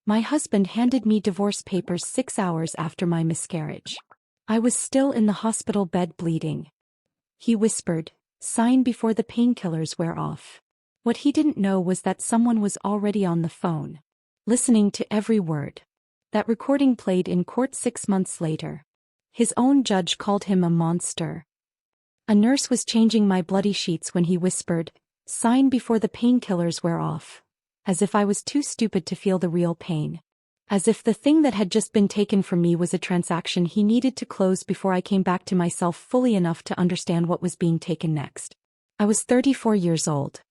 My husband handed me divorce papers 6 hours after my miscarriage. I was still in the hospital bed bleeding. He whispered, "Sign before the painkillers wear off." What he didn't know was that someone was already on the phone, listening to every word. That recording played in court 6 months later. His own judge called him a monster. A nurse was changing my bloody sheets when he whispered, "Sign before the painkillers wear off." As if I was too stupid to feel the real pain. As if the thing that had just been taken from me was a transaction he needed to close before I came back to myself fully enough to understand what was being taken next. I was 34 years old.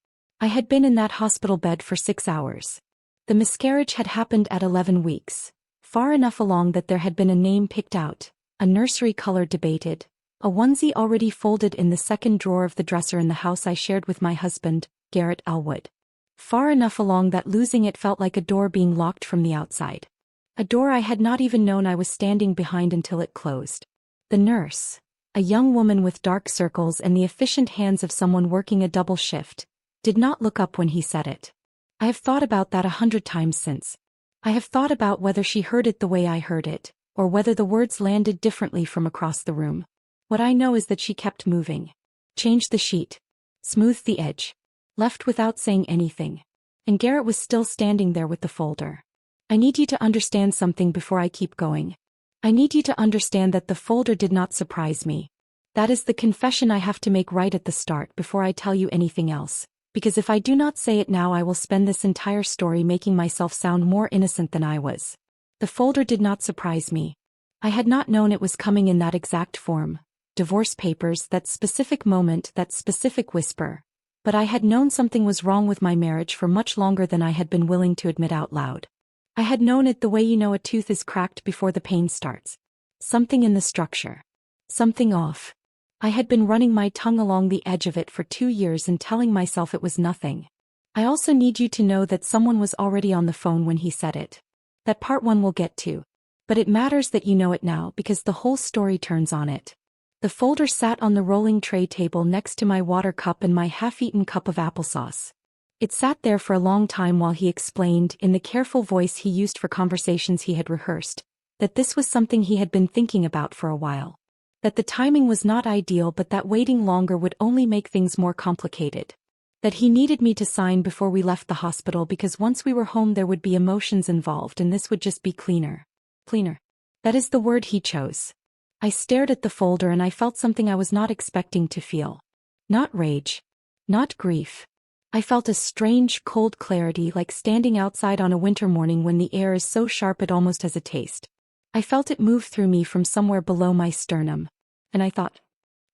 I had been in that hospital bed for 6 hours. The miscarriage had happened at 11 weeks, far enough along that there had been a name picked out, a nursery color debated, a onesie already folded in the second drawer of the dresser in the house I shared with my husband, Garrett Elwood. Far enough along that losing it felt like a door being locked from the outside. A door I had not even known I was standing behind until it closed. The nurse, a young woman with dark circles and the efficient hands of someone working a double shift, did not look up when he said it. I have thought about that 100 times since. I have thought about whether she heard it the way I heard it, or whether the words landed differently from across the room. What I know is that she kept moving. Changed the sheet. Smoothed the edge. Left without saying anything. And Garrett was still standing there with the folder. I need you to understand something before I keep going. I need you to understand that the folder did not surprise me. That is the confession I have to make right at the start before I tell you anything else, because if I do not say it now I will spend this entire story making myself sound more innocent than I was. The folder did not surprise me. I had not known it was coming in that exact form. Divorce papers, that specific moment, that specific whisper. But I had known something was wrong with my marriage for much longer than I had been willing to admit out loud. I had known it the way you know a tooth is cracked before the pain starts. Something in the structure. Something off. I had been running my tongue along the edge of it for 2 years and telling myself it was nothing. I also need you to know that someone was already on the phone when he said it. That part one we'll get to. But it matters that you know it now because the whole story turns on it. The folder sat on the rolling tray table next to my water cup and my half-eaten cup of applesauce. It sat there for a long time while he explained, in the careful voice he used for conversations he had rehearsed, that this was something he had been thinking about for a while. That the timing was not ideal but that waiting longer would only make things more complicated. That he needed me to sign before we left the hospital because once we were home there would be emotions involved and this would just be cleaner. Cleaner. That is the word he chose. I stared at the folder and I felt something I was not expecting to feel. Not rage. Not grief. I felt a strange, cold clarity like standing outside on a winter morning when the air is so sharp it almost has a taste. I felt it move through me from somewhere below my sternum. And I thought,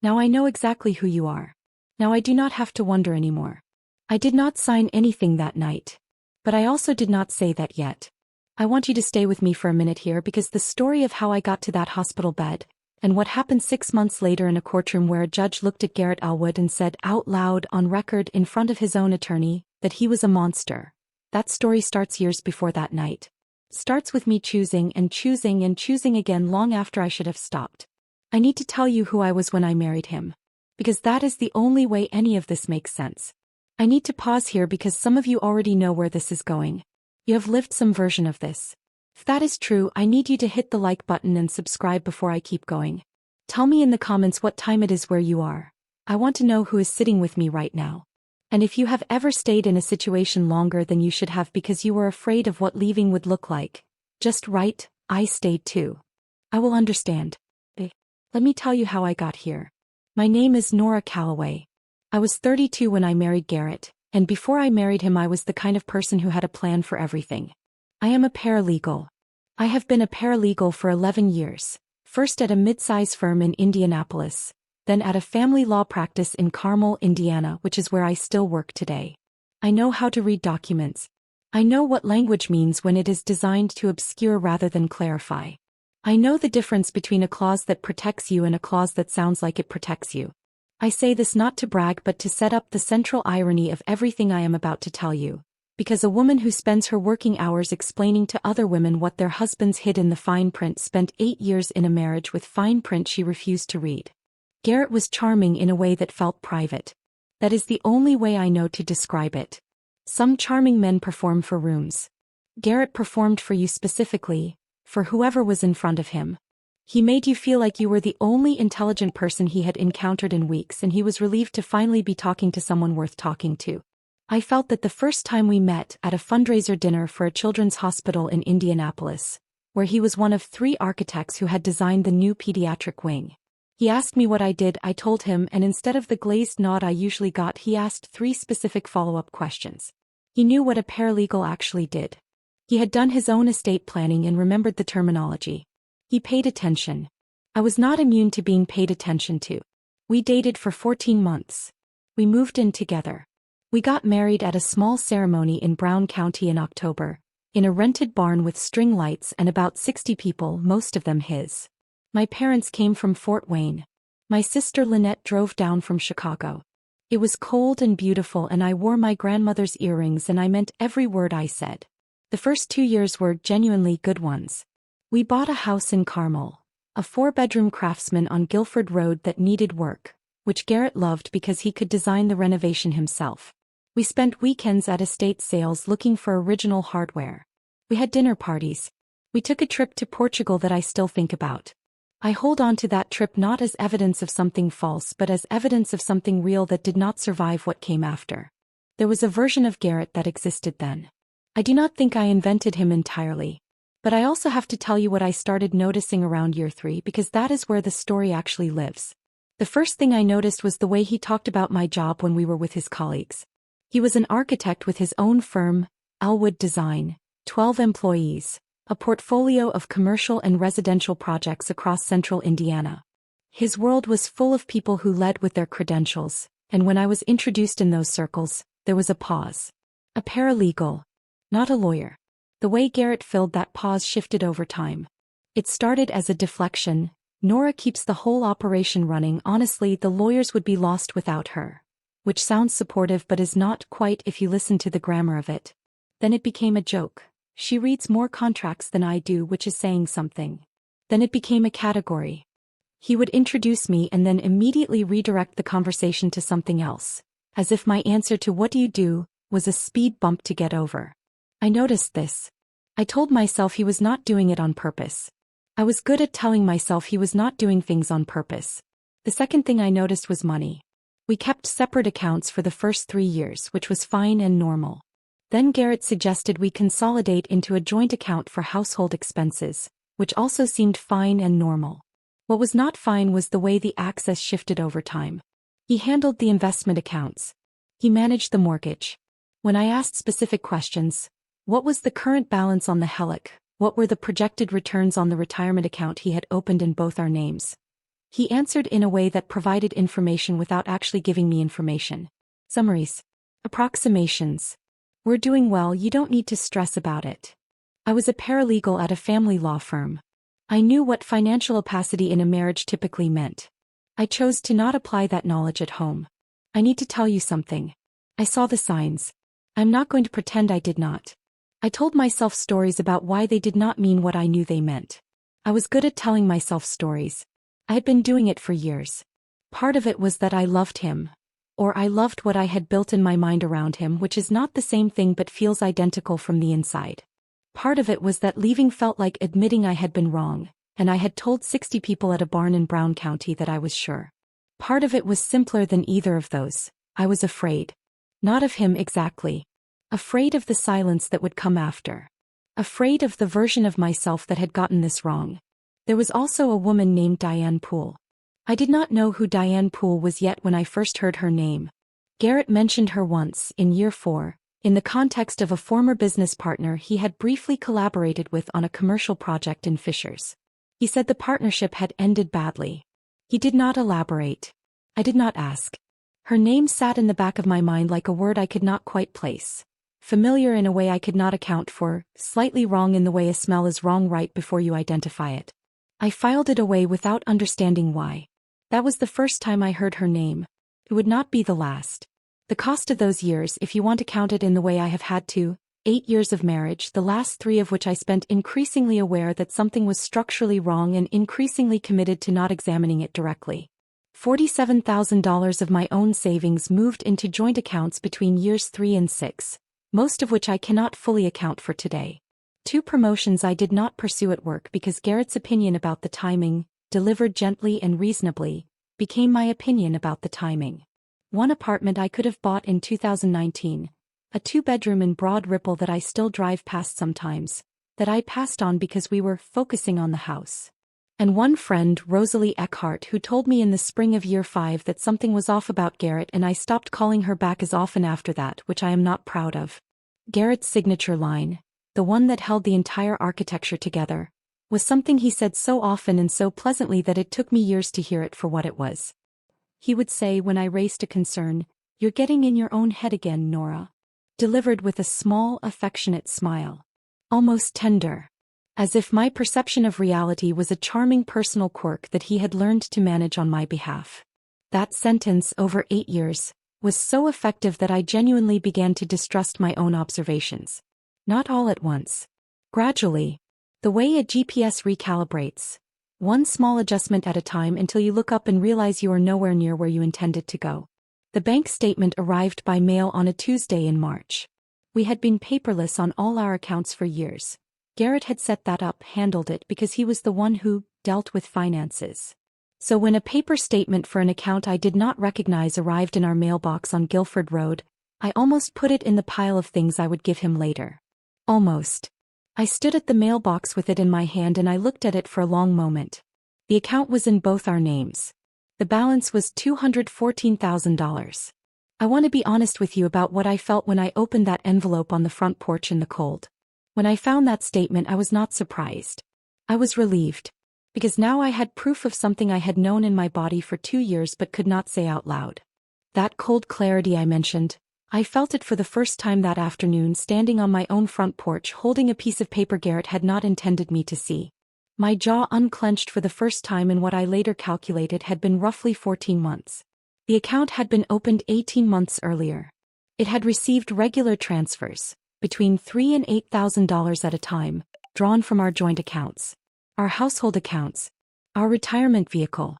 now I know exactly who you are. Now I do not have to wonder anymore. I did not sign anything that night. But I also did not say that yet. I want you to stay with me for a minute here because the story of how I got to that hospital bed, and what happened 6 months later in a courtroom where a judge looked at Garrett Elwood and said out loud on record in front of his own attorney that he was a monster. That story starts years before that night. Starts with me choosing and choosing and choosing again long after I should have stopped. I need to tell you who I was when I married him. Because that is the only way any of this makes sense. I need to pause here because some of you already know where this is going. You have lived some version of this. If that is true, I need you to hit the like button and subscribe before I keep going. Tell me in the comments what time it is where you are. I want to know who is sitting with me right now. And if you have ever stayed in a situation longer than you should have because you were afraid of what leaving would look like, just write, I stayed too. I will understand. Let me tell you how I got here. My name is Nora Calloway. I was 32 when I married Garrett, and before I married him I was the kind of person who had a plan for everything. I am a paralegal. I have been a paralegal for 11 years, first at a mid-size firm in Indianapolis, then at a family law practice in Carmel, Indiana, which is where I still work today. I know how to read documents. I know what language means when it is designed to obscure rather than clarify. I know the difference between a clause that protects you and a clause that sounds like it protects you. I say this not to brag but to set up the central irony of everything I am about to tell you. Because a woman who spends her working hours explaining to other women what their husbands hid in the fine print spent 8 years in a marriage with fine print she refused to read. Garrett was charming in a way that felt private. That is the only way I know to describe it. Some charming men perform for rooms. Garrett performed for you specifically, for whoever was in front of him. He made you feel like you were the only intelligent person he had encountered in weeks, and he was relieved to finally be talking to someone worth talking to. I felt that the first time we met at a fundraiser dinner for a children's hospital in Indianapolis, where he was one of 3 architects who had designed the new pediatric wing. He asked me what I did, I told him, and instead of the glazed nod I usually got, he asked 3 specific follow-up questions. He knew what a paralegal actually did. He had done his own estate planning and remembered the terminology. He paid attention. I was not immune to being paid attention to. We dated for 14 months. We moved in together. We got married at a small ceremony in Brown County in October, in a rented barn with string lights and about 60 people, most of them his. My parents came from Fort Wayne. My sister Lynette drove down from Chicago. It was cold and beautiful, and I wore my grandmother's earrings, and I meant every word I said. The first 2 years were genuinely good ones. We bought a house in Carmel, a 4-bedroom Craftsman on Guilford Road that needed work, which Garrett loved because he could design the renovation himself. We spent weekends at estate sales looking for original hardware. We had dinner parties. We took a trip to Portugal that I still think about. I hold on to that trip not as evidence of something false but as evidence of something real that did not survive what came after. There was a version of Garrett that existed then. I do not think I invented him entirely. But I also have to tell you what I started noticing around year 3, because that is where the story actually lives. The first thing I noticed was the way he talked about my job when we were with his colleagues. He was an architect with his own firm, Elwood Design, 12 employees, a portfolio of commercial and residential projects across central Indiana. His world was full of people who led with their credentials, and when I was introduced in those circles, there was a pause. A paralegal. Not a lawyer. The way Garrett filled that pause shifted over time. It started as a deflection. Nora keeps the whole operation running. Honestly, the lawyers would be lost without her. Which sounds supportive but is not quite if you listen to the grammar of it. Then it became a joke. She reads more contracts than I do, which is saying something. Then it became a category. He would introduce me and then immediately redirect the conversation to something else, as if my answer to "what do you do" was a speed bump to get over. I noticed this. I told myself he was not doing it on purpose. I was good at telling myself he was not doing things on purpose. The second thing I noticed was money. We kept separate accounts for the first 3 years, which was fine and normal. Then Garrett suggested we consolidate into a joint account for household expenses, which also seemed fine and normal. What was not fine was the way the access shifted over time. He handled the investment accounts. He managed the mortgage. When I asked specific questions, what was the current balance on the HELOC? What were the projected returns on the retirement account he had opened in both our names? He answered in a way that provided information without actually giving me information. Summaries. Approximations. We're doing well, you don't need to stress about it. I was a paralegal at a family law firm. I knew what financial opacity in a marriage typically meant. I chose to not apply that knowledge at home. I need to tell you something. I saw the signs. I'm not going to pretend I did not. I told myself stories about why they did not mean what I knew they meant. I was good at telling myself stories. I had been doing it for years. Part of it was that I loved him. Or I loved what I had built in my mind around him, which is not the same thing but feels identical from the inside. Part of it was that leaving felt like admitting I had been wrong, and I had told 60 people at a barn in Brown County that I was sure. Part of it was simpler than either of those. I was afraid. Not of him exactly. Afraid of the silence that would come after. Afraid of the version of myself that had gotten this wrong. There was also a woman named Diane Poole. I did not know who Diane Poole was yet when I first heard her name. Garrett mentioned her once, in year 4, in the context of a former business partner he had briefly collaborated with on a commercial project in Fishers. He said the partnership had ended badly. He did not elaborate. I did not ask. Her name sat in the back of my mind like a word I could not quite place. Familiar in a way I could not account for, slightly wrong in the way a smell is wrong right before you identify it. I filed it away without understanding why. That was the first time I heard her name. It would not be the last. The cost of those years, if you want to count it in the way I have had to, 8 years of marriage, the last 3 of which I spent increasingly aware that something was structurally wrong and increasingly committed to not examining it directly. $47,000 of my own savings moved into joint accounts between years 3 and 6. Most of which I cannot fully account for today. 2 promotions I did not pursue at work because Garrett's opinion about the timing, delivered gently and reasonably, became my opinion about the timing. 1 apartment I could have bought in 2019, a 2-bedroom in Broad Ripple that I still drive past sometimes, that I passed on because we were focusing on the house. And 1 friend, Rosalie Eckhart, who told me in the spring of year 5 that something was off about Garrett, and I stopped calling her back as often after that, which I am not proud of. Garrett's signature line, the one that held the entire architecture together, was something he said so often and so pleasantly that it took me years to hear it for what it was. He would say when I raised a concern, "You're getting in your own head again, Nora." Delivered with a small, affectionate smile. Almost tender. As if my perception of reality was a charming personal quirk that he had learned to manage on my behalf. That sentence, over 8 years, was so effective that I genuinely began to distrust my own observations. Not all at once. Gradually. The way a GPS recalibrates. 1 small adjustment at a time until you look up and realize you are nowhere near where you intended to go. The bank statement arrived by mail on a Tuesday in March. We had been paperless on all our accounts for years. Garrett had set that up, handled it because he was the one who dealt with finances. So when a paper statement for an account I did not recognize arrived in our mailbox on Guilford Road, I almost put it in the pile of things I would give him later. Almost. I stood at the mailbox with it in my hand and I looked at it for a long moment. The account was in both our names. The balance was $214,000. I want to be honest with you about what I felt when I opened that envelope on the front porch in the cold. When I found that statement, I was not surprised. I was relieved. Because now I had proof of something I had known in my body for 2 years but could not say out loud. That cold clarity I mentioned, I felt it for the first time that afternoon standing on my own front porch holding a piece of paper Garrett had not intended me to see. My jaw unclenched for the first time in what I later calculated had been roughly 14 months. The account had been opened 18 months earlier. It had received regular transfers, between $3,000 and $8,000 at a time, drawn from our joint accounts. Our household accounts. Our retirement vehicle.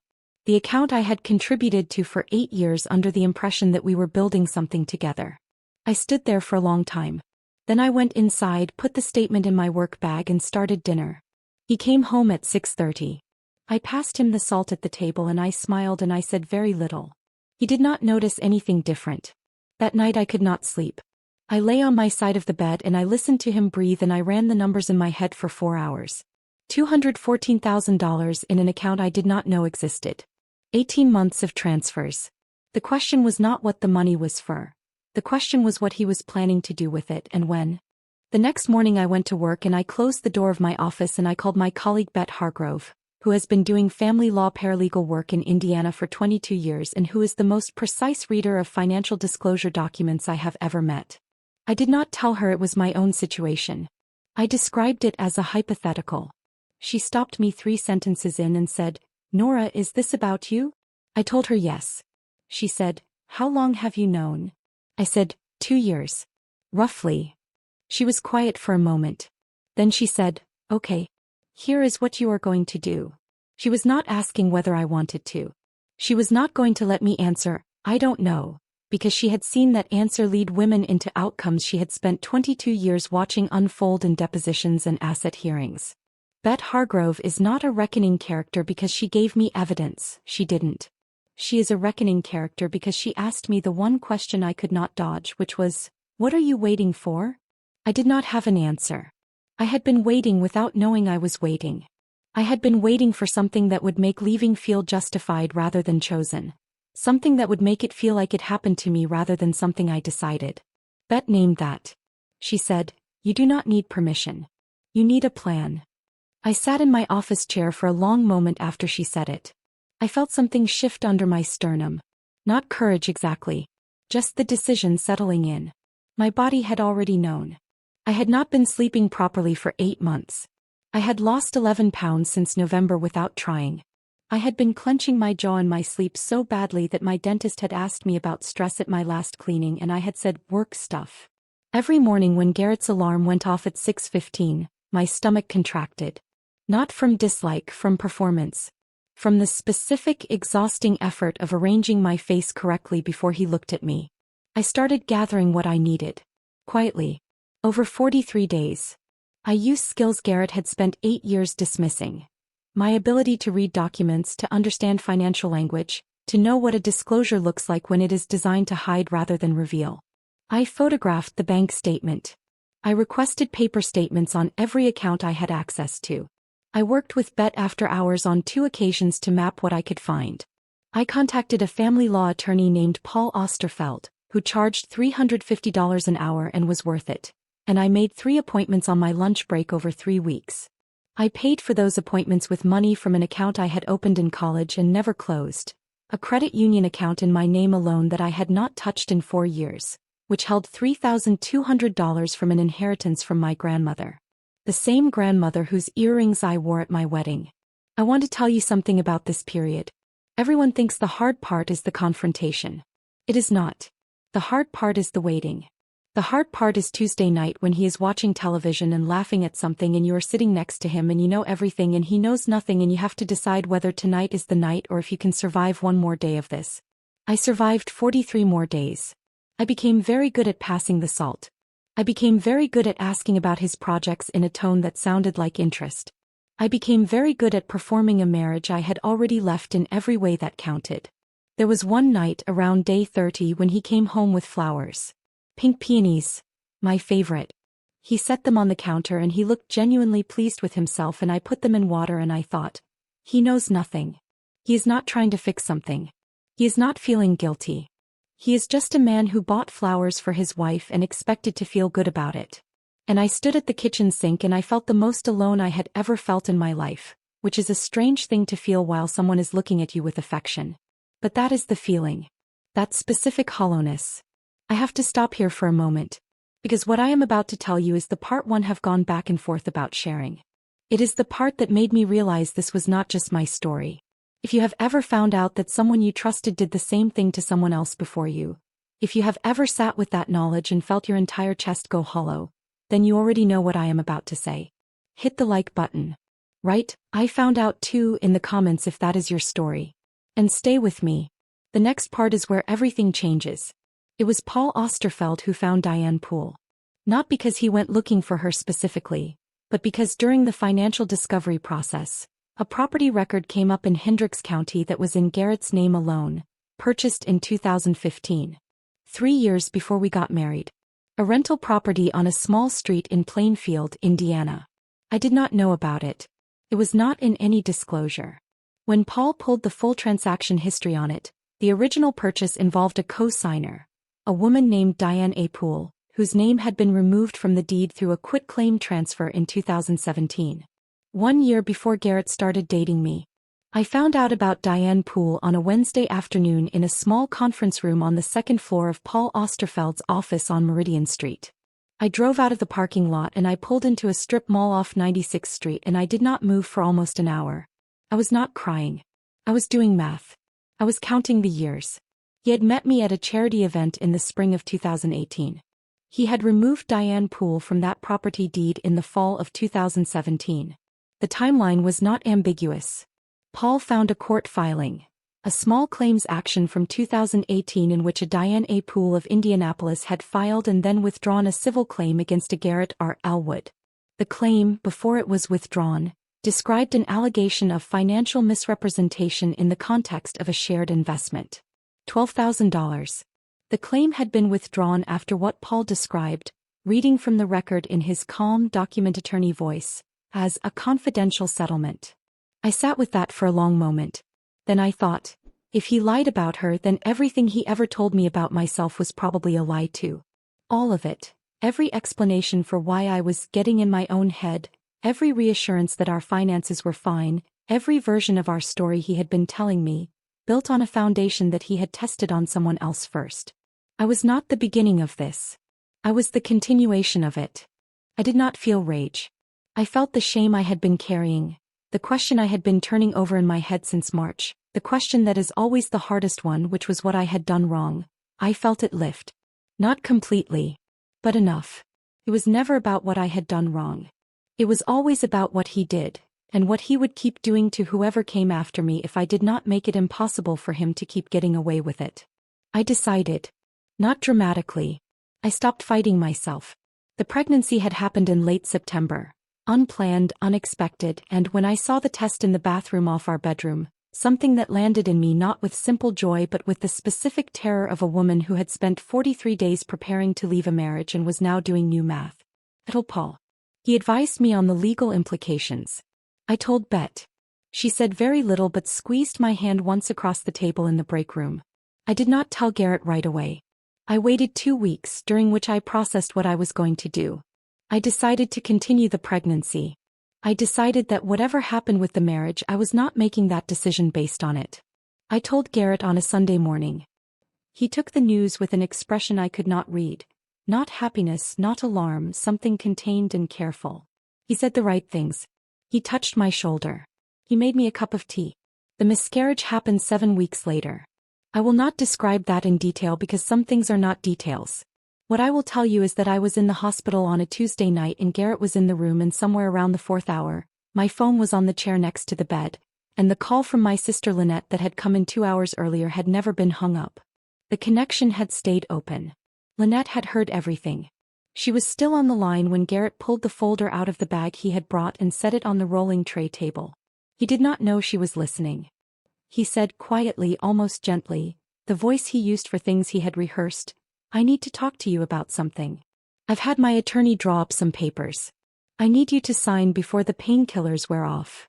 The account I had contributed to for 8 years under the impression that we were building something together. I stood there for a long time. Then I went inside, put the statement in my work bag and started dinner. He came home at 6:30. I passed him the salt at the table and I smiled and I said very little. He did not notice anything different. That night I could not sleep. I lay on my side of the bed and I listened to him breathe and I ran the numbers in my head for 4 hours. $214,000 in an account I did not know existed. 18 months of transfers. The question was not what the money was for. The question was what he was planning to do with it and when. The next morning I went to work and I closed the door of my office and I called my colleague Bette Hargrove, who has been doing family law paralegal work in Indiana for 22 years and who is the most precise reader of financial disclosure documents I have ever met. I did not tell her it was my own situation. I described it as a hypothetical. She stopped me 3 sentences in and said, "Nora, is this about you?" I told her yes. She said, "How long have you known?" I said, 2 years. Roughly. She was quiet for a moment. Then she said, "Okay. Here is what you are going to do." She was not asking whether I wanted to. She was not going to let me answer, "I don't know," because she had seen that answer lead women into outcomes she had spent 22 years watching unfold in depositions and asset hearings. Bette Hargrove is not a reckoning character because she gave me evidence, she didn't. She is a reckoning character because she asked me the one question I could not dodge, which was, "What are you waiting for?" I did not have an answer. I had been waiting without knowing I was waiting. I had been waiting for something that would make leaving feel justified rather than chosen. Something that would make it feel like it happened to me rather than something I decided. Bette named that. She said, "You do not need permission. You need a plan." I sat in my office chair for a long moment after she said it. I felt something shift under my sternum. Not courage exactly. Just the decision settling in. My body had already known. I had not been sleeping properly for 8 months. I had lost 11 pounds since November without trying. I had been clenching my jaw in my sleep so badly that my dentist had asked me about stress at my last cleaning and I had said, "Work stuff." Every morning when Garrett's alarm went off at 6:15, my stomach contracted. Not from dislike, from performance. From the specific, exhausting effort of arranging my face correctly before he looked at me. I started gathering what I needed. Quietly. Over 43 days. I used skills Garrett had spent 8 years dismissing. My ability to read documents, to understand financial language, to know what a disclosure looks like when it is designed to hide rather than reveal. I photographed the bank statement. I requested paper statements on every account I had access to. I worked with Bet after hours on 2 occasions to map what I could find. I contacted a family law attorney named Paul Osterfeld, who charged $350 an hour and was worth it. And I made 3 appointments on my lunch break over 3 weeks. I paid for those appointments with money from an account I had opened in college and never closed. A credit union account in my name alone that I had not touched in 4 years, which held $3,200 from an inheritance from my grandmother. The same grandmother whose earrings I wore at my wedding. I want to tell you something about this period. Everyone thinks the hard part is the confrontation. It is not. The hard part is the waiting. The hard part is Tuesday night when he is watching television and laughing at something and you are sitting next to him and you know everything and he knows nothing and you have to decide whether tonight is the night or if you can survive one more day of this. I survived 43 more days. I became very good at passing the salt. I became very good at asking about his projects in a tone that sounded like interest. I became very good at performing a marriage I had already left in every way that counted. There was one night around day 30 when he came home with flowers. Pink peonies, my favorite. He set them on the counter and he looked genuinely pleased with himself and I put them in water and I thought, he knows nothing. He is not trying to fix something. He is not feeling guilty. He is just a man who bought flowers for his wife and expected to feel good about it. And I stood at the kitchen sink and I felt the most alone I had ever felt in my life, which is a strange thing to feel while someone is looking at you with affection. But that is the feeling. That specific hollowness. I have to stop here for a moment, because what I am about to tell you is the part one have gone back and forth about sharing. It is the part that made me realize this was not just my story. If you have ever found out that someone you trusted did the same thing to someone else before you, if you have ever sat with that knowledge and felt your entire chest go hollow, then you already know what I am about to say. Hit the like button. Right? I found out too in the comments if that is your story. And stay with me. The next part is where everything changes. It was Paul Osterfeld who found Diane Poole. Not because he went looking for her specifically, but because during the financial discovery process, a property record came up in Hendricks County that was in Garrett's name alone, purchased in 2015. 3 years before we got married. A rental property on a small street in Plainfield, Indiana. I did not know about it. It was not in any disclosure. When Paul pulled the full transaction history on it, the original purchase involved a co-signer, a woman named Diane A. Poole, whose name had been removed from the deed through a quitclaim transfer in 2017. 1 year before Garrett started dating me. I found out about Diane Poole on a Wednesday afternoon in a small conference room on the 2nd floor of Paul Osterfeld's office on Meridian Street. I drove out of the parking lot and I pulled into a strip mall off 96th Street and I did not move for almost an hour. I was not crying. I was doing math. I was counting the years. He had met me at a charity event in the spring of 2018. He had removed Diane Poole from that property deed in the fall of 2017. The timeline was not ambiguous. Paul found a court filing, a small claims action from 2018 in which a Diane A. Poole of Indianapolis had filed and then withdrawn a civil claim against a Garrett R. Elwood. The claim, before it was withdrawn, described an allegation of financial misrepresentation in the context of a shared investment. $12,000. The claim had been withdrawn after what Paul described, reading from the record in his calm document attorney voice, as a confidential settlement. I sat with that for a long moment. Then I thought, if he lied about her, then everything he ever told me about myself was probably a lie too. All of it. Every explanation for why I was getting in my own head, every reassurance that our finances were fine, every version of our story he had been telling me, built on a foundation that he had tested on someone else first. I was not the beginning of this. I was the continuation of it. I did not feel rage. I felt the shame I had been carrying, the question I had been turning over in my head since March, the question that is always the hardest one, which was what I had done wrong. I felt it lift. Not completely, but enough. It was never about what I had done wrong. It was always about what he did, and what he would keep doing to whoever came after me if I did not make it impossible for him to keep getting away with it. I decided. Not dramatically. I stopped fighting myself. The pregnancy had happened in late September. Unplanned, unexpected, and when I saw the test in the bathroom off our bedroom, something that landed in me not with simple joy but with the specific terror of a woman who had spent 43 days preparing to leave a marriage and was now doing new math. I told Paul. He advised me on the legal implications. I told Bet. She said very little but squeezed my hand once across the table in the break room. I did not tell Garrett right away. I waited 2 weeks, during which I processed what I was going to do. I decided to continue the pregnancy. I decided that whatever happened with the marriage, I was not making that decision based on it. I told Garrett on a Sunday morning. He took the news with an expression I could not read. Not happiness, not alarm, something contained and careful. He said the right things. He touched my shoulder. He made me a cup of tea. The miscarriage happened 7 weeks later. I will not describe that in detail because some things are not details. What I will tell you is that I was in the hospital on a Tuesday night and Garrett was in the room, and somewhere around the 4th hour, my phone was on the chair next to the bed, and the call from my sister Lynette that had come in 2 hours earlier had never been hung up. The connection had stayed open. Lynette had heard everything. She was still on the line when Garrett pulled the folder out of the bag he had brought and set it on the rolling tray table. He did not know she was listening. He said quietly, almost gently, the voice he used for things he had rehearsed, I need to talk to you about something. I've had my attorney draw up some papers. I need you to sign before the painkillers wear off.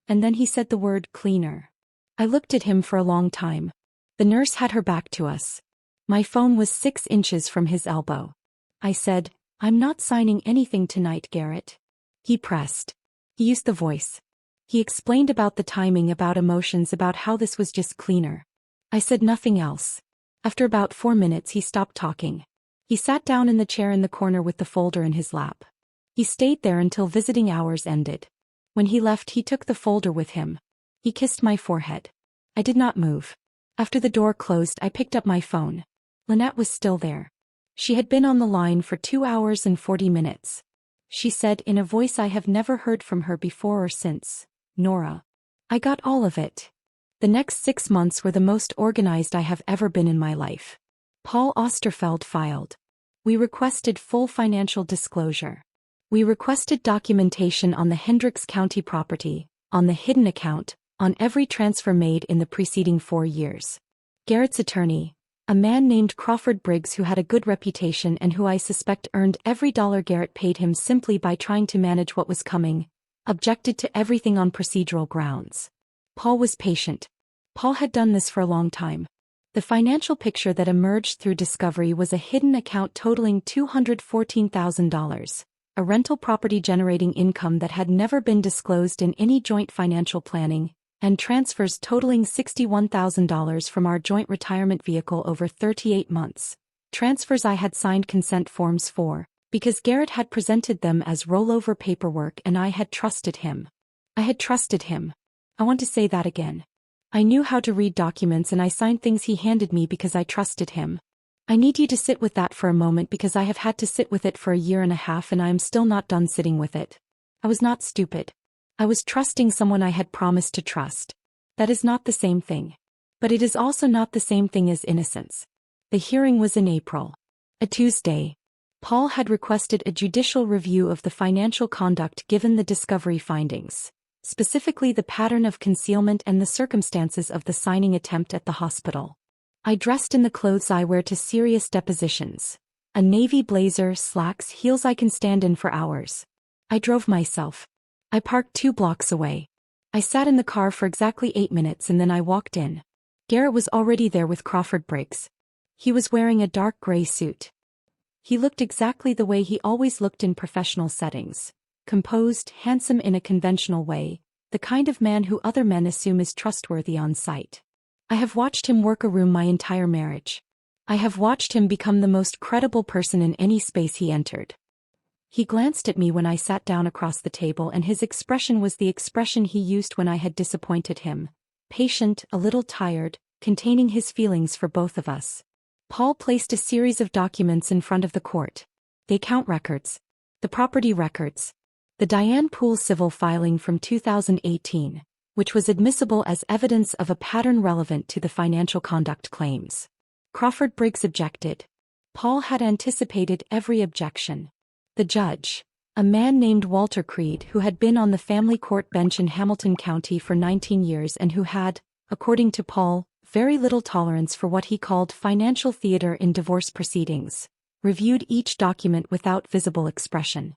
And then he said the word cleaner. I looked at him for a long time. The nurse had her back to us. My phone was 6 inches from his elbow. I said, I'm not signing anything tonight, Garrett. He pressed. He used the voice. He explained about the timing, about emotions, about how this was just cleaner. I said nothing else. After about 4 minutes he stopped talking. He sat down in the chair in the corner with the folder in his lap. He stayed there until visiting hours ended. When he left he took the folder with him. He kissed my forehead. I did not move. After the door closed I picked up my phone. Lynette was still there. She had been on the line for 2 hours and 40 minutes. She said in a voice I have never heard from her before or since, Nora. I got all of it. The next 6 months were the most organized I have ever been in my life. Paul Osterfeld filed. We requested full financial disclosure. We requested documentation on the Hendricks County property, on the hidden account, on every transfer made in the preceding 4 years. Garrett's attorney, a man named Crawford Briggs who had a good reputation and who I suspect earned every dollar Garrett paid him simply by trying to manage what was coming, objected to everything on procedural grounds. Paul was patient. Paul had done this for a long time. The financial picture that emerged through discovery was a hidden account totaling $214,000, a rental property generating income that had never been disclosed in any joint financial planning, and transfers totaling $61,000 from our joint retirement vehicle over 38 months. Transfers I had signed consent forms for, because Garrett had presented them as rollover paperwork and I had trusted him. I had trusted him. I want to say that again. I knew how to read documents and I signed things he handed me because I trusted him. I need you to sit with that for a moment because I have had to sit with it for 1.5 years and I am still not done sitting with it. I was not stupid. I was trusting someone I had promised to trust. That is not the same thing. But it is also not the same thing as innocence. The hearing was in April. A Tuesday. Paul had requested a judicial review of the financial conduct given the discovery findings, specifically the pattern of concealment and the circumstances of the signing attempt at the hospital. I dressed in the clothes I wear to serious depositions. A navy blazer, slacks, heels I can stand in for hours. I drove myself. I parked 2 blocks away. I sat in the car for exactly 8 minutes and then I walked in. Garrett was already there with Crawford Briggs. He was wearing a dark gray suit. He looked exactly the way he always looked in professional settings. Composed, handsome in a conventional way, the kind of man who other men assume is trustworthy on sight. I have watched him work a room my entire marriage. I have watched him become the most credible person in any space he entered. He glanced at me when I sat down across the table and his expression was the expression he used when I had disappointed him. Patient, a little tired, containing his feelings for both of us. Paul placed a series of documents in front of the court. The account records. The property records. The Diane Poole civil filing from 2018, which was admissible as evidence of a pattern relevant to the financial conduct claims. Crawford Briggs objected. Paul had anticipated every objection. The judge, a man named Walter Creed who had been on the family court bench in Hamilton County for 19 years and who had, according to Paul, very little tolerance for what he called financial theater in divorce proceedings, reviewed each document without visible expression.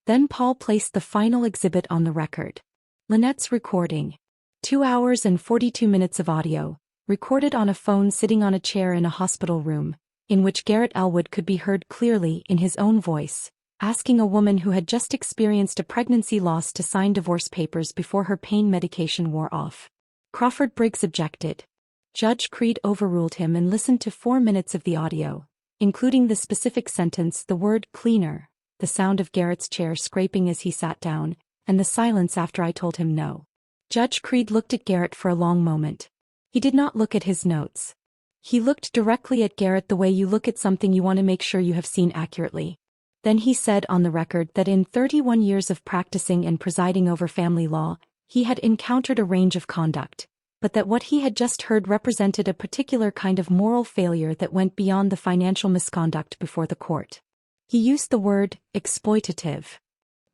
Then Paul placed the final exhibit on the record. Lynette's recording. 2 hours and 42 minutes of audio, recorded on a phone sitting on a chair in a hospital room, in which Garrett Elwood could be heard clearly in his own voice, asking a woman who had just experienced a pregnancy loss to sign divorce papers before her pain medication wore off. Crawford Briggs objected. Judge Creed overruled him and listened to 4 minutes of the audio, including the specific sentence, the word cleaner, the sound of Garrett's chair scraping as he sat down, and the silence after I told him no. Judge Creed looked at Garrett for a long moment. He did not look at his notes. He looked directly at Garrett the way you look at something you want to make sure you have seen accurately. Then he said on the record that in 31 years of practicing and presiding over family law, he had encountered a range of conduct, but that what he had just heard represented a particular kind of moral failure that went beyond the financial misconduct before the court. He used the word exploitative.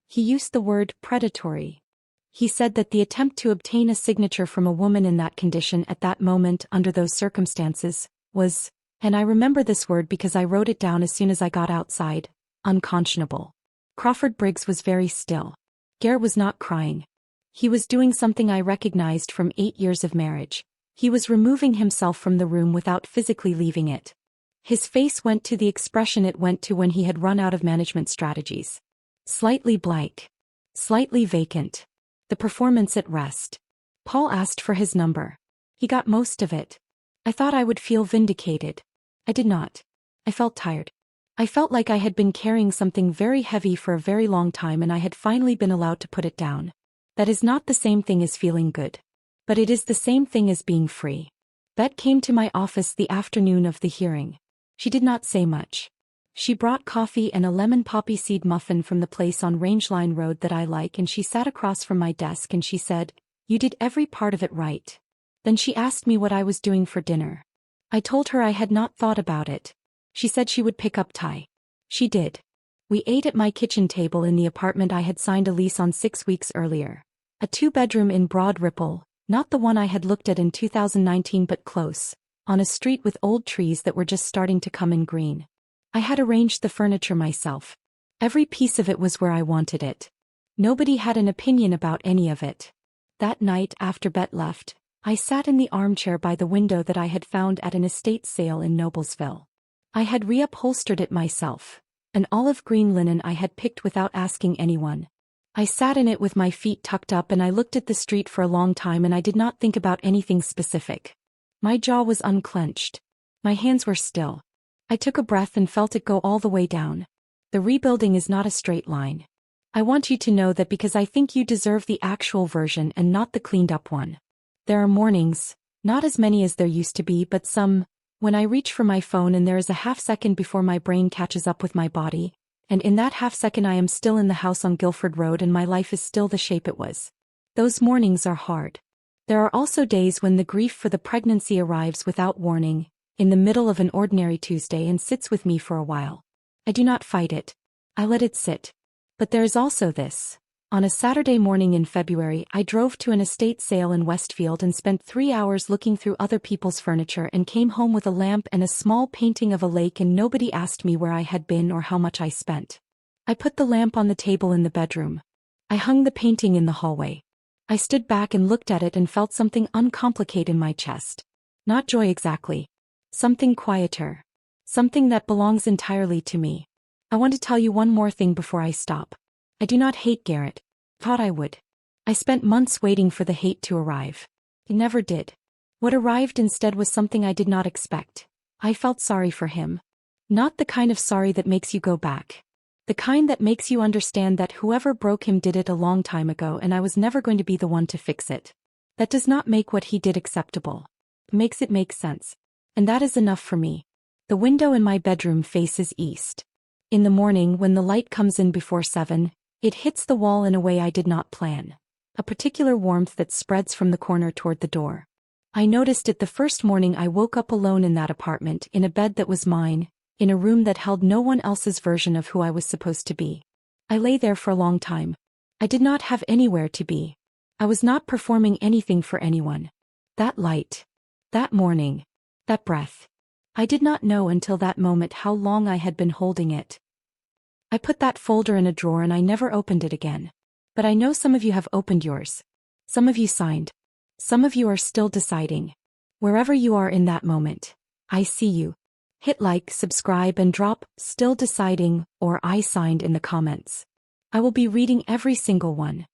He used the word predatory. He said that the attempt to obtain a signature from a woman in that condition at that moment under those circumstances was, and I remember this word because I wrote it down as soon as I got outside, unconscionable. Crawford Briggs was very still. Garrett was not crying. He was doing something I recognized from 8 years of marriage. He was removing himself from the room without physically leaving it. His face went to the expression it went to when he had run out of management strategies. Slightly blank. Slightly vacant. The performance at rest. Paul asked for his number. He got most of it. I thought I would feel vindicated. I did not. I felt tired. I felt like I had been carrying something very heavy for a very long time and I had finally been allowed to put it down. That is not the same thing as feeling good. But it is the same thing as being free. Bette came to my office the afternoon of the hearing. She did not say much. She brought coffee and a lemon poppy seed muffin from the place on Rangeline Road that I like, and she sat across from my desk and she said, "You did every part of it right." Then she asked me what I was doing for dinner. I told her I had not thought about it. She said she would pick up Thai. She did. We ate at my kitchen table in the apartment I had signed a lease on 6 weeks earlier. A 2-bedroom in Broad Ripple, not the one I had looked at in 2019 but close, on a street with old trees that were just starting to come in green. I had arranged the furniture myself. Every piece of it was where I wanted it. Nobody had an opinion about any of it. That night after Bette left, I sat in the armchair by the window that I had found at an estate sale in Noblesville. I had reupholstered it myself, an olive green linen I had picked without asking anyone. I sat in it with my feet tucked up and I looked at the street for a long time and I did not think about anything specific. My jaw was unclenched. My hands were still. I took a breath and felt it go all the way down. The rebuilding is not a straight line. I want you to know that because I think you deserve the actual version and not the cleaned up one. There are mornings, not as many as there used to be but some, when I reach for my phone and there is a half second before my brain catches up with my body, and in that half second I am still in the house on Guilford Road and my life is still the shape it was. Those mornings are hard. There are also days when the grief for the pregnancy arrives without warning, in the middle of an ordinary Tuesday and sits with me for a while. I do not fight it. I let it sit. But there is also this. On a Saturday morning in February, I drove to an estate sale in Westfield and spent 3 hours looking through other people's furniture and came home with a lamp and a small painting of a lake and nobody asked me where I had been or how much I spent. I put the lamp on the table in the bedroom. I hung the painting in the hallway. I stood back and looked at it and felt something uncomplicated in my chest. Not joy exactly. Something quieter. Something that belongs entirely to me. I want to tell you one more thing before I stop. I do not hate Garrett. Thought I would. I spent months waiting for the hate to arrive. It never did. What arrived instead was something I did not expect. I felt sorry for him. Not the kind of sorry that makes you go back. The kind that makes you understand that whoever broke him did it a long time ago and I was never going to be the one to fix it. That does not make what he did acceptable. It makes it make sense. And that is enough for me. The window in my bedroom faces east. In the morning when the light comes in before 7, it hits the wall in a way I did not plan. A particular warmth that spreads from the corner toward the door. I noticed it the first morning I woke up alone in that apartment, in a bed that was mine, in a room that held no one else's version of who I was supposed to be. I lay there for a long time. I did not have anywhere to be. I was not performing anything for anyone. That light. That morning. That breath. I did not know until that moment how long I had been holding it. I put that folder in a drawer and I never opened it again. But I know some of you have opened yours. Some of you signed. Some of you are still deciding. Wherever you are in that moment, I see you. Hit like, subscribe, and drop "still deciding" or "I signed" in the comments. I will be reading every single one.